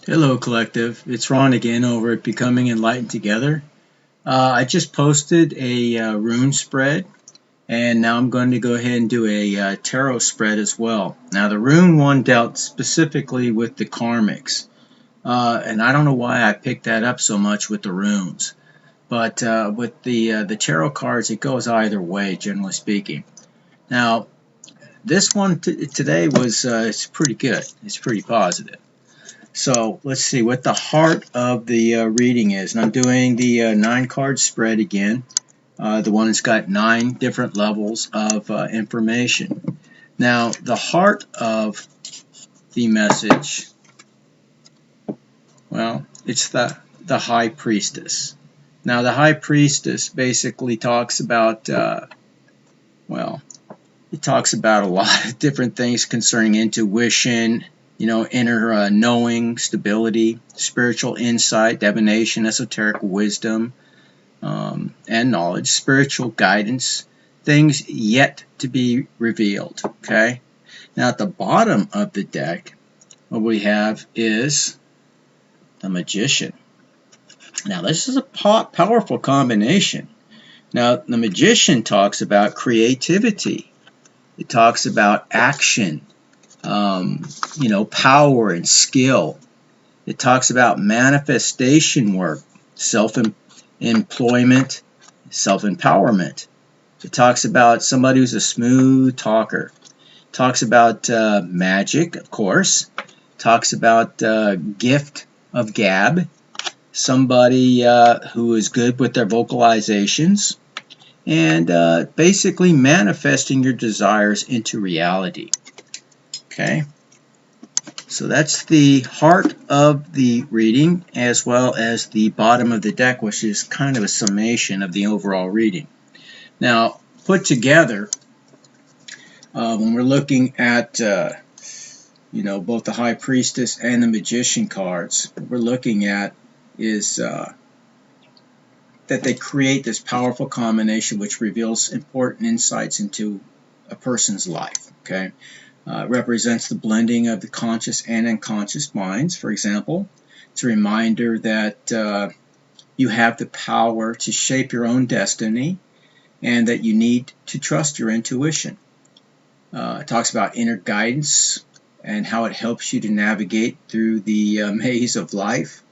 Hello, Collective. It's Ron again over at Becoming Enlightened Together. I just posted a rune spread, and now I'm going to go ahead and do a tarot spread as well. Now, the rune one dealt specifically with the karmics, and I don't know why I picked that up so much with the runes. But with the tarot cards, it goes either way, generally speaking. Now, this one today was it's pretty good. It's pretty positive. So let's see what the heart of the reading is. And I'm doing the 9-card spread again, the one that's got 9 different levels of information. Now, the heart of the message, well, it's the High-Priestess. Now, the High-Priestess basically talks about, well, it talks about a lot of different things concerning intuition, inner knowing, stability, spiritual insight, divination, esoteric wisdom, and knowledge, spiritual guidance, things yet to be revealed. Okay. Now at the bottom of the deck, what we have is the Magician. Now this is a powerful combination. Now the Magician talks about creativity. It talks about action, power and skill. It talks about manifestation work, self-employment, self-empowerment. It talks about somebody who's a smooth talker. It talks about magic, of course. It talks about gift of gab, somebody who is good with their vocalizations, and basically manifesting your desires into reality. Okay, so that's the heart of the reading, as well as the bottom of the deck, which is kind of a summation of the overall reading. Now, put together, when we're looking at both the High Priestess and the Magician cards, what we're looking at is that they create this powerful combination which reveals important insights into a person's life. Okay. Represents the blending of the conscious and unconscious minds. For example, it's a reminder that you have the power to shape your own destiny and that you need to trust your intuition. It talks about inner guidance and how it helps you to navigate through the maze of life.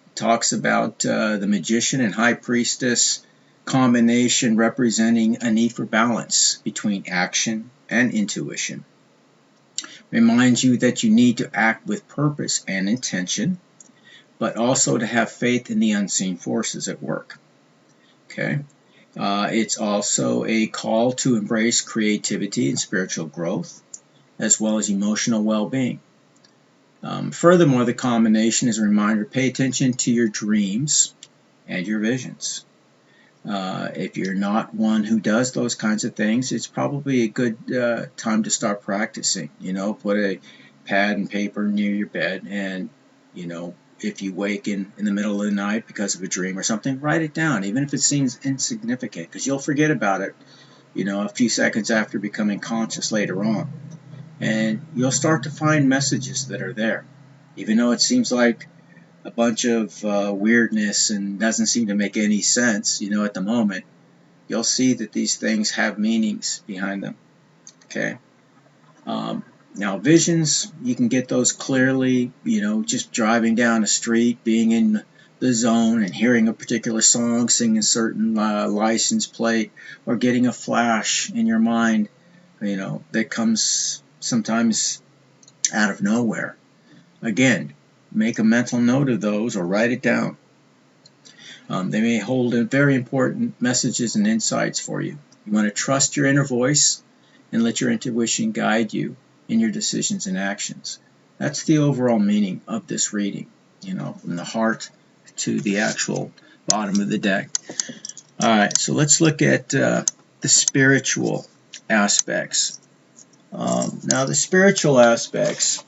It talks about the Magician and High Priestess combination representing a need for balance between action and intuition. Reminds you that you need to act with purpose and intention, but also to have faith in the unseen forces at work. Okay, it's also a call to embrace creativity and spiritual growth, as well as emotional well-being. Furthermore, the combination is a reminder: pay attention to your dreams and your visions. If you're not one who does those kinds of things, it's probably a good time to start practicing. Put a pad and paper near your bed, and if you wake in the middle of the night because of a dream or something, write it down, even if it seems insignificant, because you'll forget about it a few seconds after becoming conscious later on, and you'll start to find messages that are there, even though it seems like a bunch of weirdness and doesn't seem to make any sense, at the moment. You'll see that these things have meanings behind them. Okay. Now, visions, you can get those clearly, just driving down the street, being in the zone and hearing a particular song, singing a certain license plate, or getting a flash in your mind, that comes sometimes out of nowhere. Again, make a mental note of those or write it down. They may hold very important messages and insights for you. You want to trust your inner voice and let your intuition guide you in your decisions and actions. That's the overall meaning of this reading, from the heart to the actual bottom of the deck. All right, so let's look at the spiritual aspects. Now, the spiritual aspects,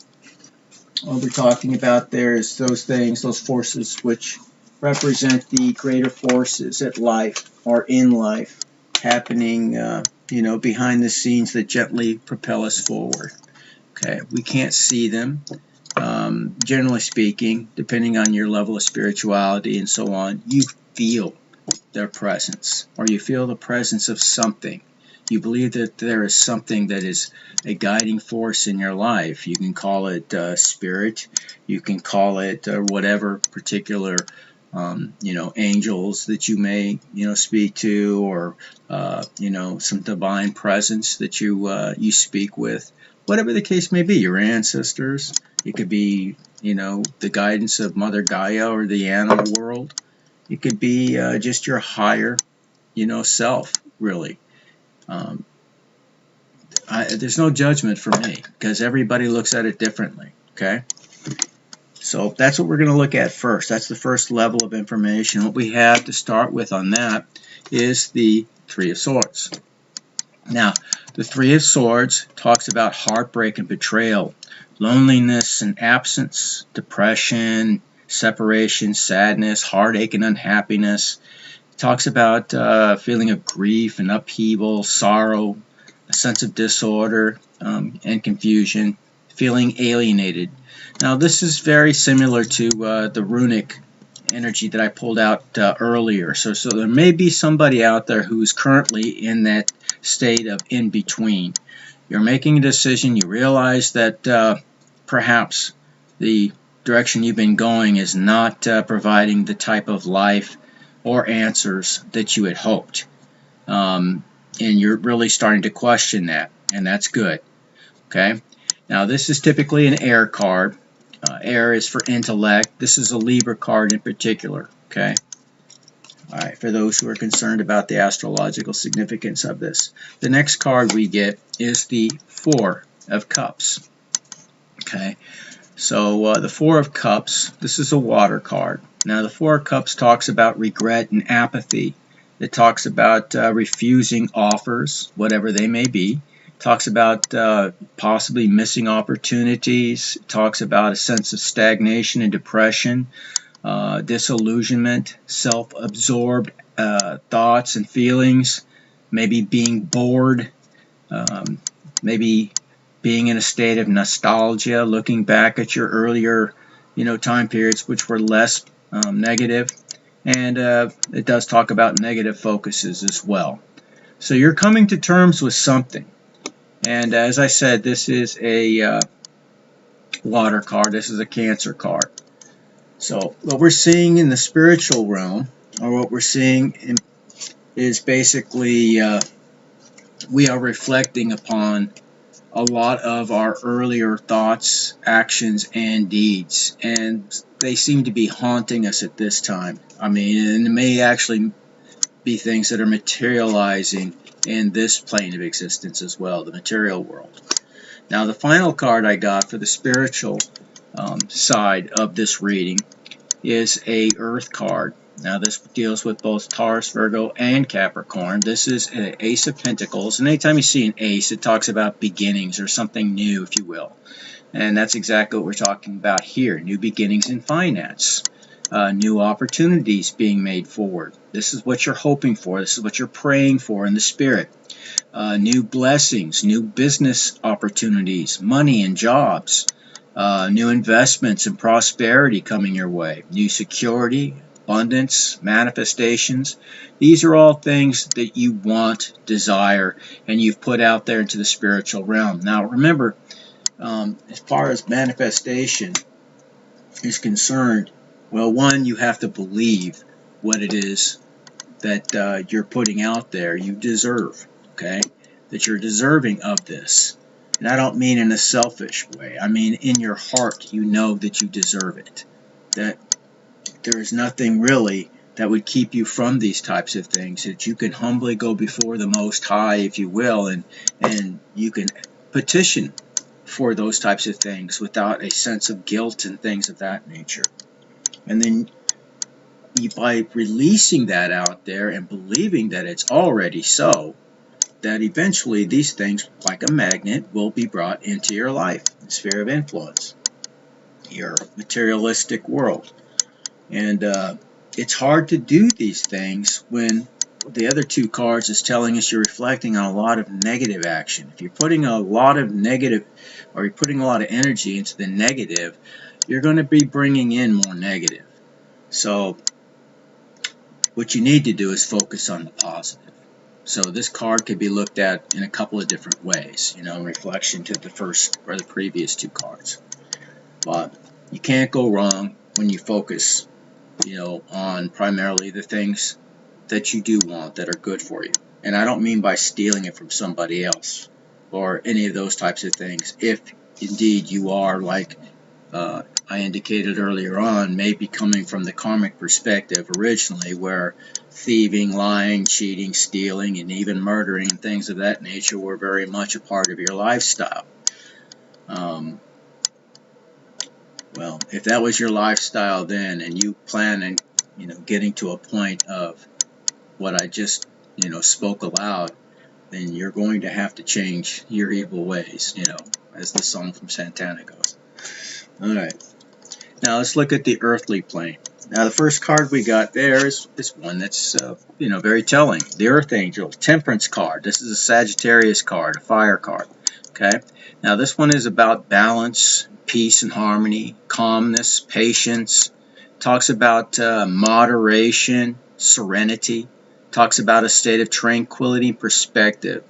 what we're talking about there is those things, those forces which represent the greater forces at life or in life happening, behind the scenes that gently propel us forward. Okay, we can't see them. generally speaking, depending on your level of spirituality and so on, you feel their presence, or you feel the presence of something. You believe that there is something that is a guiding force in your life. You can call it spirit. You can call it whatever particular, angels that you may, speak to, or, some divine presence that you speak with. Whatever the case may be, your ancestors. It could be, the guidance of Mother Gaia or the animal world. It could be just your higher, self, really. There's no judgment for me, because everybody looks at it differently, okay? So that's what we're going to look at first. That's the first level of information. What we have to start with on that is the Three of Swords. Now, the Three of Swords talks about heartbreak and betrayal, loneliness and absence, depression, separation, sadness, heartache and unhappiness. It talks about feeling of grief and upheaval, sorrow, a sense of disorder and confusion, feeling alienated. Now, this is very similar to the runic energy that I pulled out earlier. So there may be somebody out there who's currently in that state of in between. You're making a decision. You realize that perhaps the direction you've been going is not providing the type of life or answers that you had hoped. And you're really starting to question that, and that's good. Okay. Now, this is typically an air card. Air is for intellect. This is a Libra card in particular. Okay. All right. For those who are concerned about the astrological significance of this, the next card we get is the Four of Cups. Okay. So the Four of Cups. This is a water card. Now, the Four of Cups talks about regret and apathy. It talks about refusing offers, whatever they may be. It talks about possibly missing opportunities. It talks about a sense of stagnation and depression, disillusionment, self-absorbed thoughts and feelings, maybe being bored, maybe being in a state of nostalgia, looking back at your earlier, time periods which were less negative. And it does talk about negative focuses as well. So you're coming to terms with something. And as I said, this is a water card. This is a Cancer card. So what we're seeing in the spiritual realm, or what we're seeing is basically we are reflecting upon a lot of our earlier thoughts, actions, and deeds. And they seem to be haunting us at this time. I mean, and it may actually be things that are materializing in this plane of existence as well, the material world. Now, the final card I got for the spiritual side of this reading is a Earth card. Now, this deals with both Taurus, Virgo, and Capricorn. This is an Ace of Pentacles. And anytime you see an ace, it talks about beginnings or something new, if you will. And that's exactly what we're talking about here. New beginnings in finance. New opportunities being made forward. This is what you're hoping for. This is what you're praying for in the spirit. New blessings, new business opportunities, money and jobs, new investments and prosperity coming your way, new security, abundance, manifestations. These are all things that you want, desire, and you've put out there into the spiritual realm. Now, remember, as far as manifestation is concerned, well, one, you have to believe what it is that you're putting out there you deserve, okay? That you're deserving of this. And I don't mean in a selfish way. I mean in your heart you know that you deserve it. That there is nothing really that would keep you from these types of things. That you can humbly go before the Most High, if you will, and you can petition for those types of things without a sense of guilt and things of that nature. And then by releasing that out there and believing that it's already so, that eventually these things, like a magnet, will be brought into your life, the sphere of influence, your materialistic world. And it's hard to do these things when the other two cards is telling us you're reflecting on a lot of negative action. If you're putting a lot of negative, or you're putting a lot of energy into the negative, you're going to be bringing in more negative. So what you need to do is focus on the positive. So this card could be looked at in a couple of different ways, in reflection to the first or the previous two cards. But you can't go wrong when you focus, on primarily the things that you do want that are good for you. And I don't mean by stealing it from somebody else or any of those types of things. If indeed you are, like I indicated earlier on, maybe coming from the karmic perspective originally, where thieving, lying, cheating, stealing, and even murdering and things of that nature were very much a part of your lifestyle. Well, if that was your lifestyle then, and you plan on, getting to a point of what I just, spoke aloud, then you're going to have to change your evil ways, as the song from Santana goes. All right. Now let's look at the earthly plane. Now the first card we got there is one that's, very telling. The Earth Angel, Temperance card. This is a Sagittarius card, a fire card. Okay. Now this one is about balance, peace and harmony, calmness, patience. Talks about moderation, serenity. Talks about a state of tranquility and perspective.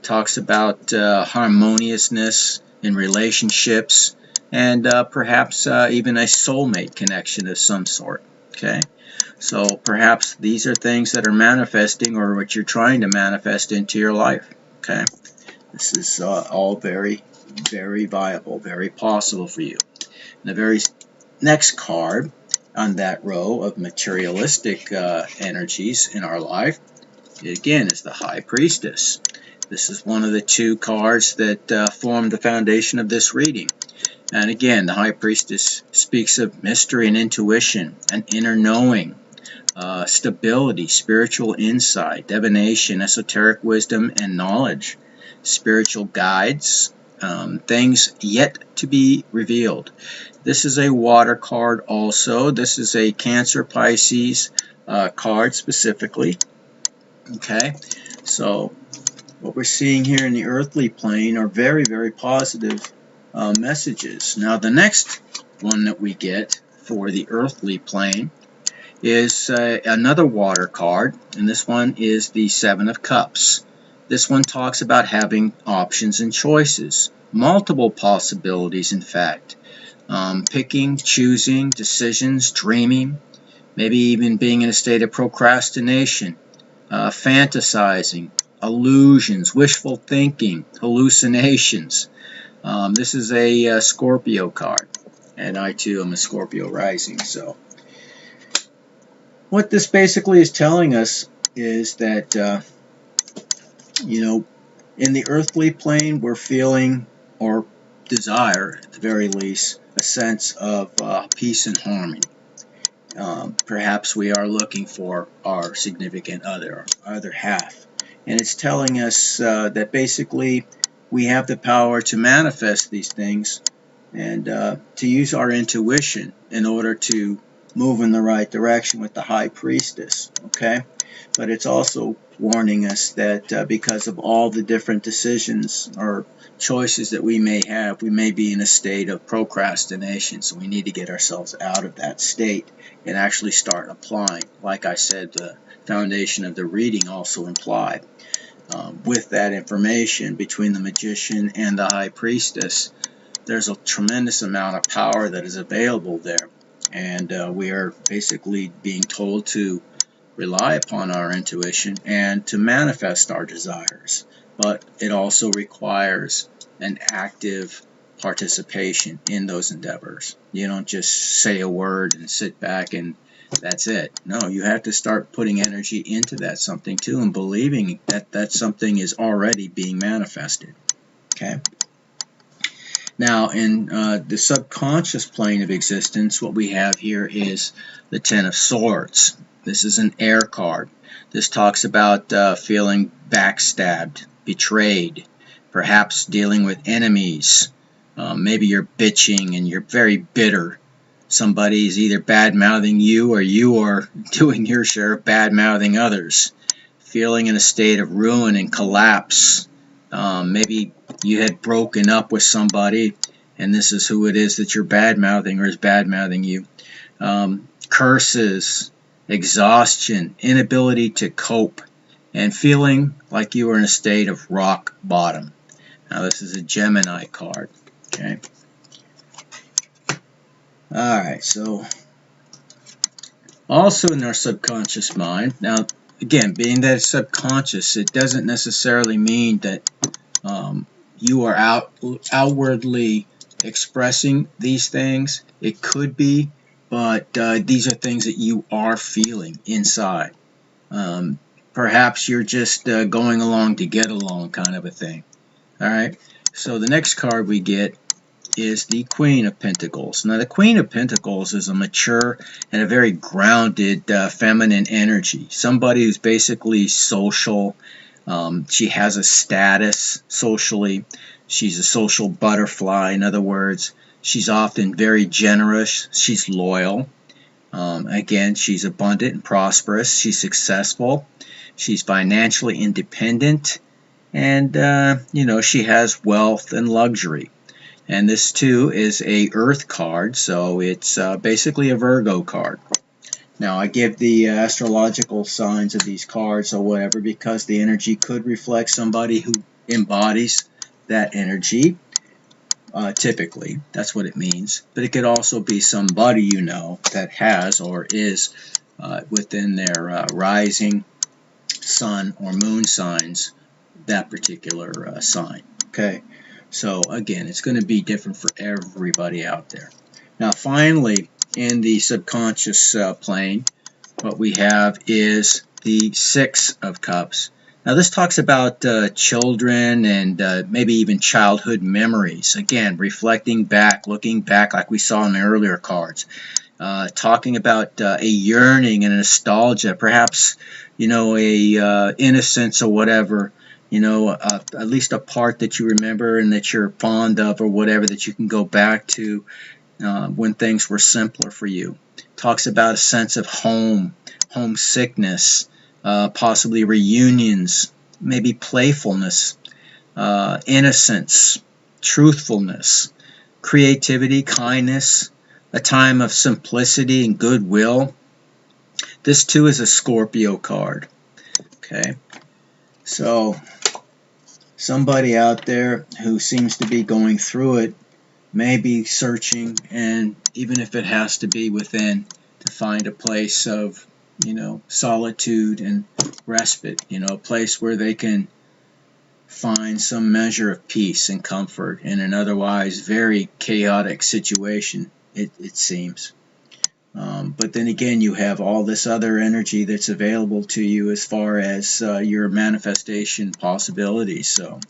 Talks about harmoniousness in relationships, and perhaps even a soulmate connection of some sort. Okay, so perhaps these are things that are manifesting, or what you're trying to manifest into your life. Okay, this is all very, very viable, very possible for you. And the very next card on that row of materialistic energies in our life, again, is the High Priestess. This is one of the two cards that form the foundation of this reading. And again, the High Priestess speaks of mystery and intuition, an inner knowing, stability, spiritual insight, divination, esoteric wisdom and knowledge, spiritual guides, things yet to be revealed. This is a water card also. This is a Cancer Pisces card specifically. Okay, so what we're seeing here in the earthly plane are very, very positive messages. Now the next one that we get for the earthly plane is another water card, and this one is the Seven of Cups. This one talks about having options and choices, multiple possibilities in fact, picking, choosing, decisions, dreaming, maybe even being in a state of procrastination, fantasizing, illusions, wishful thinking, hallucinations. This is a Scorpio card, and I too am a Scorpio rising. So what this basically is telling us is that, in the earthly plane, we're feeling, or desire at the very least, a sense of peace and harmony. Perhaps we are looking for our significant other, our other half. And it's telling us that basically we have the power to manifest these things and to use our intuition in order to move in the right direction with the High Priestess. Okay? But it's also warning us that because of all the different decisions or choices that we may have, we may be in a state of procrastination. So we need to get ourselves out of that state and actually start applying. Like I said, the foundation of the reading also implied. With that information between the Magician and the High Priestess, there's a tremendous amount of power that is available there. And we are basically being told to rely upon our intuition and to manifest our desires. But it also requires an active participation in those endeavors. You don't just say a word and sit back and that's it. No, you have to start putting energy into that something too, and believing that that something is already being manifested. Okay. Now, in the subconscious plane of existence, what we have here is the Ten of Swords. This is an air card. This talks about feeling backstabbed, betrayed, perhaps dealing with enemies. Maybe you're bitching and you're very bitter. Somebody is either bad-mouthing you or you are doing your share of bad-mouthing others. Feeling in a state of ruin and collapse. Maybe you had broken up with somebody and this is who it is that you're bad-mouthing or is bad-mouthing you. Curses, exhaustion, inability to cope, and feeling like you are in a state of rock bottom. Now this is a Gemini card. Okay. Alright, so also in our subconscious mind, now again, being that it's subconscious, it doesn't necessarily mean that you are outwardly expressing these things. It could be, but these are things that you are feeling inside. Perhaps you're just going along to get along, kind of a thing. Alright, so the next card we get is the Queen of Pentacles. Now the Queen of Pentacles is a mature and a very grounded feminine energy. Somebody who's basically social. She has a status socially. She's a social butterfly. In other words, she's often very generous. She's loyal. Again, she's abundant and prosperous. She's successful. She's financially independent. And, she has wealth and luxury. And this, too, is a Earth card, so it's basically a Virgo card. Now, I give the astrological signs of these cards or whatever because the energy could reflect somebody who embodies that energy, typically. That's what it means. But it could also be somebody you know that has or is within their rising sun or moon signs, that particular sign. Okay. So again, it's going to be different for everybody out there. Now finally, in the subconscious plane, what we have is the Six of Cups. Now this talks about children and maybe even childhood memories. Again, reflecting back, looking back like we saw in the earlier cards. Talking about a yearning and a nostalgia, perhaps, a innocence or whatever. At least a part that you remember and that you're fond of or whatever that you can go back to when things were simpler for you. Talks about a sense of home, homesickness, possibly reunions, maybe playfulness, innocence, truthfulness, creativity, kindness, a time of simplicity and goodwill. This too is a Scorpio card. Okay. So, somebody out there who seems to be going through it may be searching, and even if it has to be within, to find a place of, solitude and respite, a place where they can find some measure of peace and comfort in an otherwise very chaotic situation, it seems. But then again, you have all this other energy that's available to you as far as your manifestation possibilities. So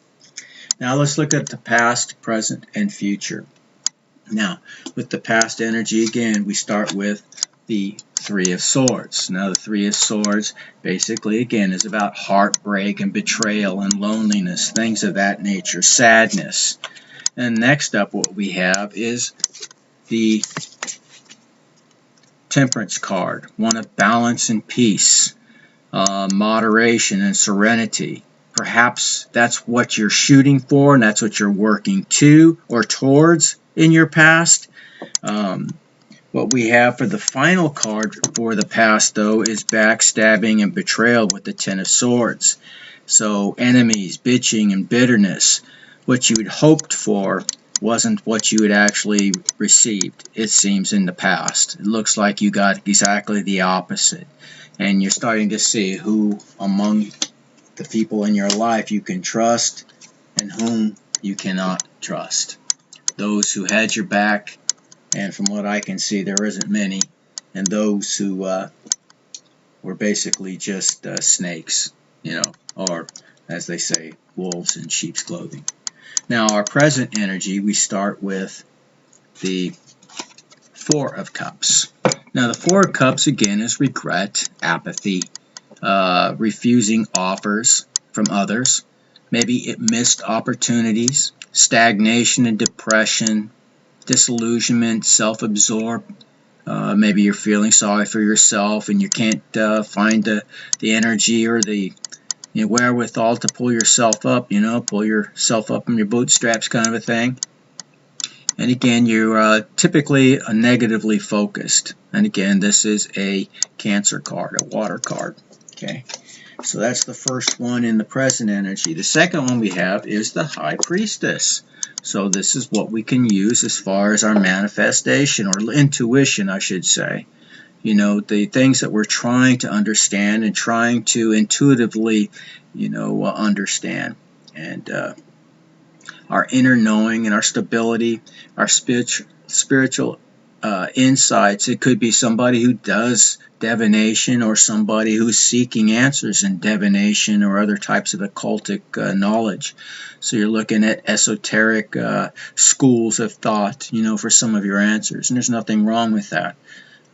now let's look at the past, present, and future. Now, with the past energy, again, we start with the Three of Swords. Now, the Three of Swords, basically, again, is about heartbreak and betrayal and loneliness, things of that nature, sadness. And next up, what we have is the Temperance card, one of balance and peace, moderation and serenity. Perhaps that's what you're shooting for and that's what you're working to or towards in your past. What we have for the final card for the past, though, is backstabbing and betrayal with the Ten of Swords. So enemies, bitching, and bitterness. What you had hoped for wasn't what you had actually received, it seems, in the past. It looks like you got exactly the opposite. And you're starting to see who among the people in your life you can trust and whom you cannot trust. Those who had your back, and from what I can see, there isn't many, and those who were basically just snakes, or, as they say, wolves in sheep's clothing. Now, our present energy, we start with the Four of Cups. Now, the Four of Cups, again, is regret, apathy, refusing offers from others, maybe missed opportunities, stagnation and depression, disillusionment, self-absorbed. Maybe you're feeling sorry for yourself and you can't find the energy or the wherewithal to pull yourself up, pull yourself up in your bootstraps, kind of a thing. And again, you're typically negatively focused. And again, this is a Cancer card, a water card. Okay, so that's the first one in the present energy. The second one we have is the High Priestess. So this is what we can use as far as our manifestation, or intuition, I should say. You know, the things that we're trying to understand and trying to intuitively, understand. And our inner knowing and our stability, our spiritual insights. It could be somebody who does divination, or somebody who's seeking answers in divination or other types of occultic knowledge. So you're looking at esoteric schools of thought, for some of your answers, and there's nothing wrong with that.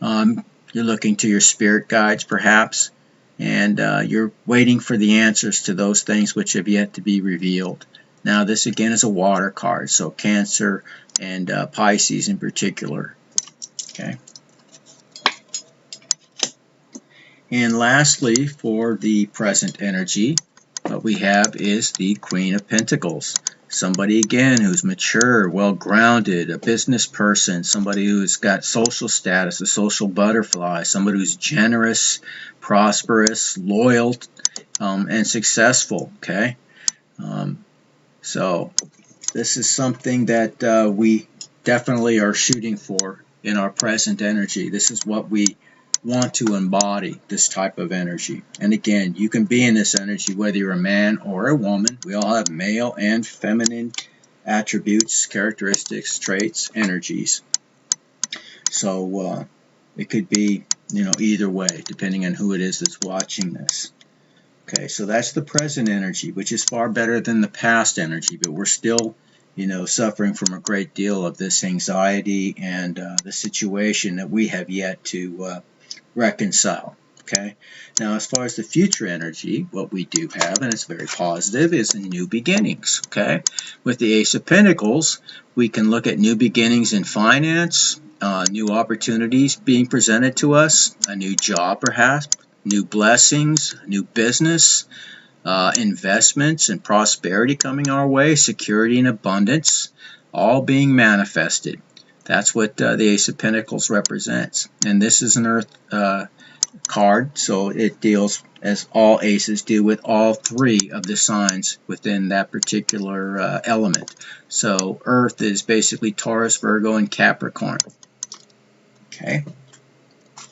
You're looking to your spirit guides, perhaps, and you're waiting for the answers to those things which have yet to be revealed. Now, this again is a water card, so Cancer and Pisces in particular. Okay. And lastly, for the present energy, what we have is the Queen of Pentacles. Somebody, again, who's mature, well-grounded, a business person, somebody who's got social status, a social butterfly, somebody who's generous, prosperous, loyal, and successful, okay? So this is something that we definitely are shooting for in our present energy. This is what we want to embody, this type of energy. And again, you can be in this energy whether you're a man or a woman. We all have male and feminine attributes, characteristics, traits, energies. So it could be, either way, depending on who it is that's watching this. Okay, so that's the present energy, which is far better than the past energy, but we're still, suffering from a great deal of this anxiety and the situation that we have yet to reconcile. Okay, now as far as the future energy, what we do have, and it's very positive, is new beginnings. Okay, with the Ace of Pentacles, we can look at new beginnings in finance, new opportunities being presented to us, a new job perhaps, new blessings, new business, investments and prosperity coming our way, security and abundance, all being manifested. That's what the Ace of Pentacles represents. And this is an Earth card, so it deals, as all aces do, with all three of the signs within that particular element. So Earth is basically Taurus, Virgo, and Capricorn. Okay.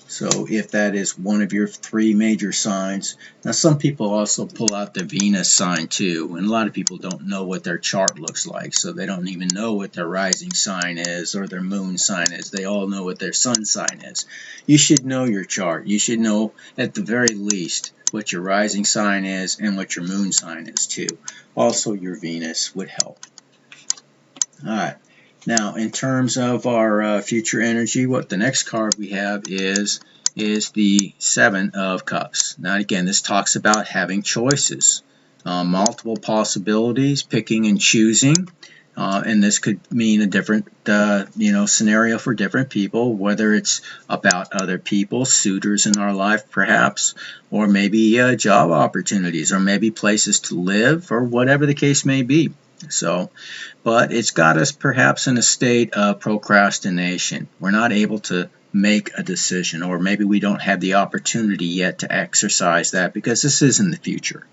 So if that is one of your three major signs, now some people also pull out the Venus sign too, and a lot of people don't know what their chart looks like, so they don't even know what their rising sign is or their moon sign is. They all know what their sun sign is. You should know your chart. You should know at the very least what your rising sign is and what your moon sign is too. Also your Venus would help. Alright. Now, in terms of our future energy, what the next card we have is the Seven of Cups. Now, again, this talks about having choices, multiple possibilities, picking and choosing, and this could mean a different, scenario for different people, whether it's about other people, suitors in our life, perhaps, or maybe job opportunities, or maybe places to live, or whatever the case may be. So, but it's got us perhaps in a state of procrastination. We're not able to make a decision, or maybe we don't have the opportunity yet to exercise that because this is in the future.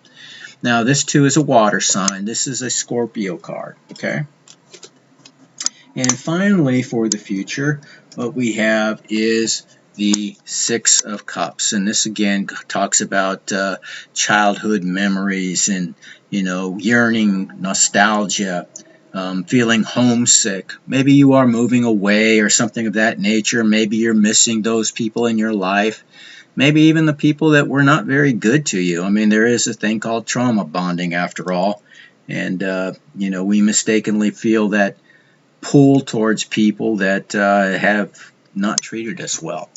Now, this too is a water sign. This is a Scorpio card, okay? And finally, for the future, what we have is the Six of Cups, and this again talks about childhood memories and yearning, nostalgia, feeling homesick. Maybe you are moving away or something of that nature. Maybe you're missing those people in your life. Maybe even the people that were not very good to you. I mean, there is a thing called trauma bonding after all, and we mistakenly feel that pull towards people that have not treated us well,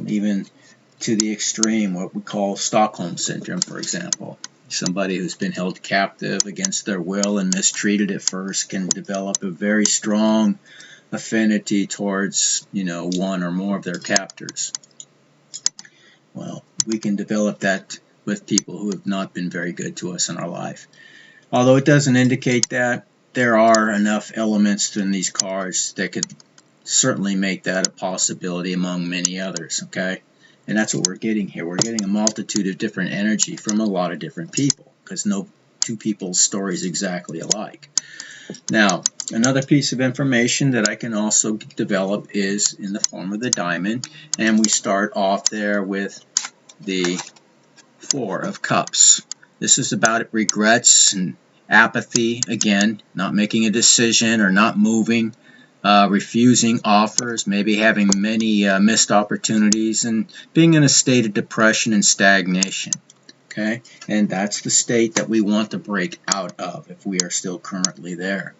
even to the extreme, what we call Stockholm Syndrome, for example. Somebody who's been held captive against their will and mistreated at first can develop a very strong affinity towards, one or more of their captors. Well, we can develop that with people who have not been very good to us in our life. Although it doesn't indicate that there are enough elements in these cards that could certainly make that a possibility among many others, okay? And that's what we're getting here. We're getting a multitude of different energy from a lot of different people, because no two people's story is exactly alike. Now, another piece of information that I can also develop is in the form of the diamond, and we start off there with the Four of Cups. This is about regrets and apathy, again, not making a decision or not moving, refusing offers, maybe having many missed opportunities, and being in a state of depression and stagnation. Okay, and that's the state that we want to break out of if we are still currently there.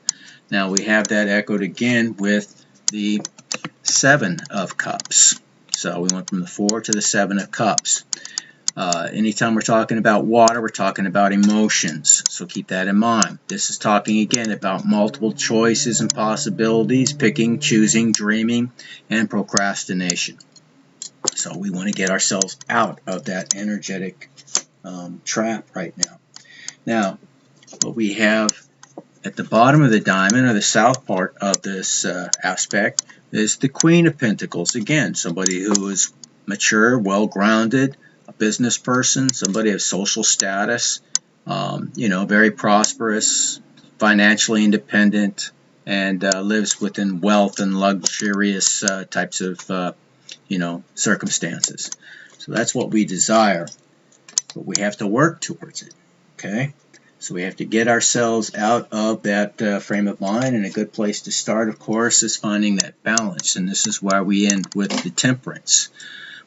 Now we have that echoed again with the Seven of Cups. So we went from the Four to the Seven of Cups. Anytime we're talking about water, we're talking about emotions. So keep that in mind. This is talking again about multiple choices and possibilities, picking, choosing, dreaming, and procrastination. So we want to get ourselves out of that energetic trap right now. Now, what we have at the bottom of the diamond, or the south part of this aspect, is the Queen of Pentacles. Again, somebody who is mature, well-grounded, a business person, somebody of social status, very prosperous, financially independent, and lives within wealth and luxurious types of circumstances. So that's what we desire, but we have to work towards it. Okay, so we have to get ourselves out of that frame of mind, and a good place to start, of course, is finding that balance. And this is why we end with the Temperance,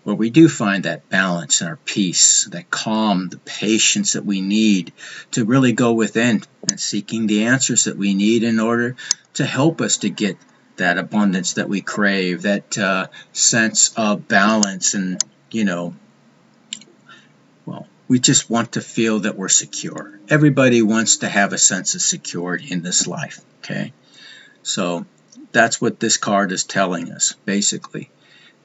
where we do find that balance and our peace, that calm, the patience that we need to really go within and seeking the answers that we need in order to help us to get that abundance that we crave, that sense of balance, and we just want to feel that we're secure. Everybody wants to have a sense of security in this life, okay? So that's what this card is telling us, basically.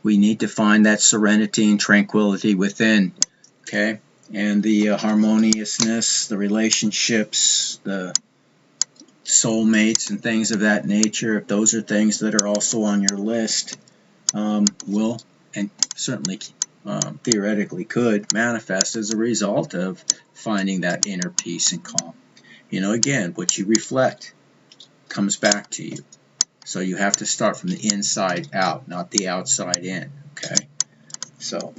We need to find that serenity and tranquility within, okay? And the harmoniousness, the relationships, the soulmates, and things of that nature, if those are things that are also on your list, will, and certainly theoretically could, manifest as a result of finding that inner peace and calm. Again, what you reflect comes back to you. So you have to start from the inside out, not the outside in, okay? So,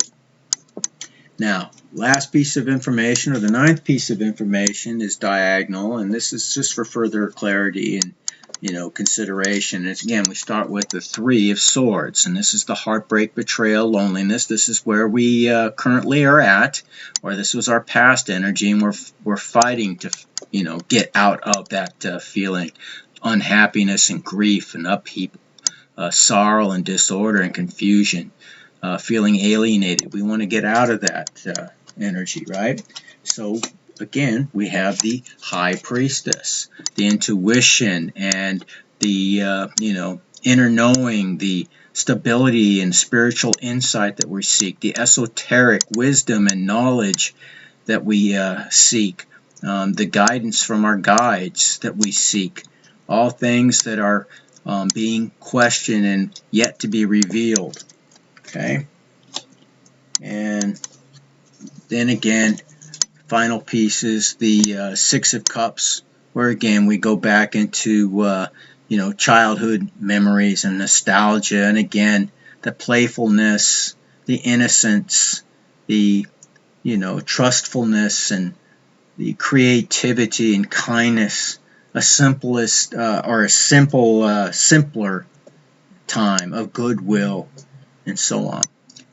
now, last piece of information, or the ninth piece of information, is diagonal, and this is just for further clarity and consideration. And again, we start with the Three of Swords, and this is the heartbreak, betrayal, loneliness. This is where we currently are at, or this was our past energy, and we're fighting to get out of that feeling, unhappiness and grief and upheaval, sorrow and disorder and confusion, feeling alienated. We want to get out of that energy, right? So again, we have the High-Priestess, the intuition and the inner knowing, the stability and spiritual insight that we seek, the esoteric wisdom and knowledge that we seek, the guidance from our guides that we seek, all things that are being questioned and yet to be revealed. Okay, and then again, final piece is the Six of Cups, where again we go back into childhood memories and nostalgia, and again the playfulness, the innocence, the trustfulness, and the creativity and kindness, a simpler time of goodwill, and so on.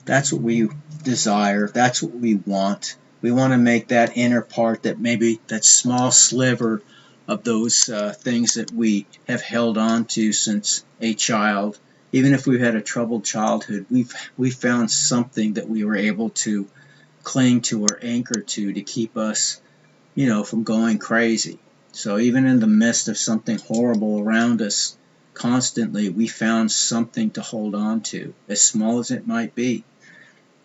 That's what we desire. That's what we want. We want to make that inner part, that maybe that small sliver of those things that we have held on to since a child. Even if we've had a troubled childhood, we've found something that we were able to cling to or anchor to keep us, from going crazy. So even in the midst of something horrible around us, constantly we found something to hold on to, as small as it might be.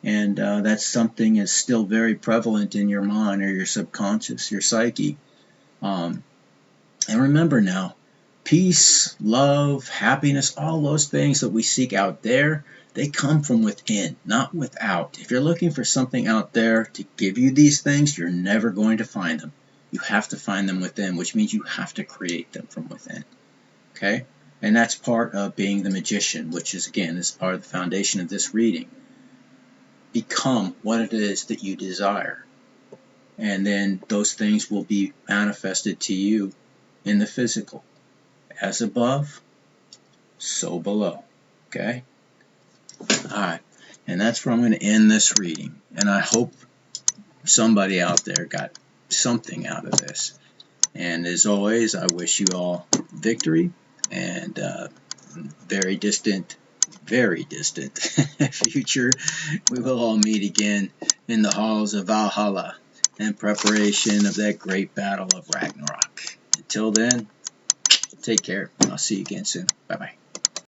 And that something is still very prevalent in your mind or your subconscious, your psyche. And remember now, peace, love, happiness, all those things that we seek out there, they come from within, not without. If you're looking for something out there to give you these things, you're never going to find them. You have to find them within, which means you have to create them from within. Okay? And that's part of being the magician, which is, again, is part of the foundation of this reading. Become what it is that you desire. And then those things will be manifested to you in the physical. As above, so below. Okay? Alright. And that's where I'm going to end this reading. And I hope somebody out there got something out of this. And as always, I wish you all victory and very distant future. We will all meet again in the halls of Valhalla in preparation of that great battle of Ragnarok. Until then, take care. I'll see you again soon. Bye-bye.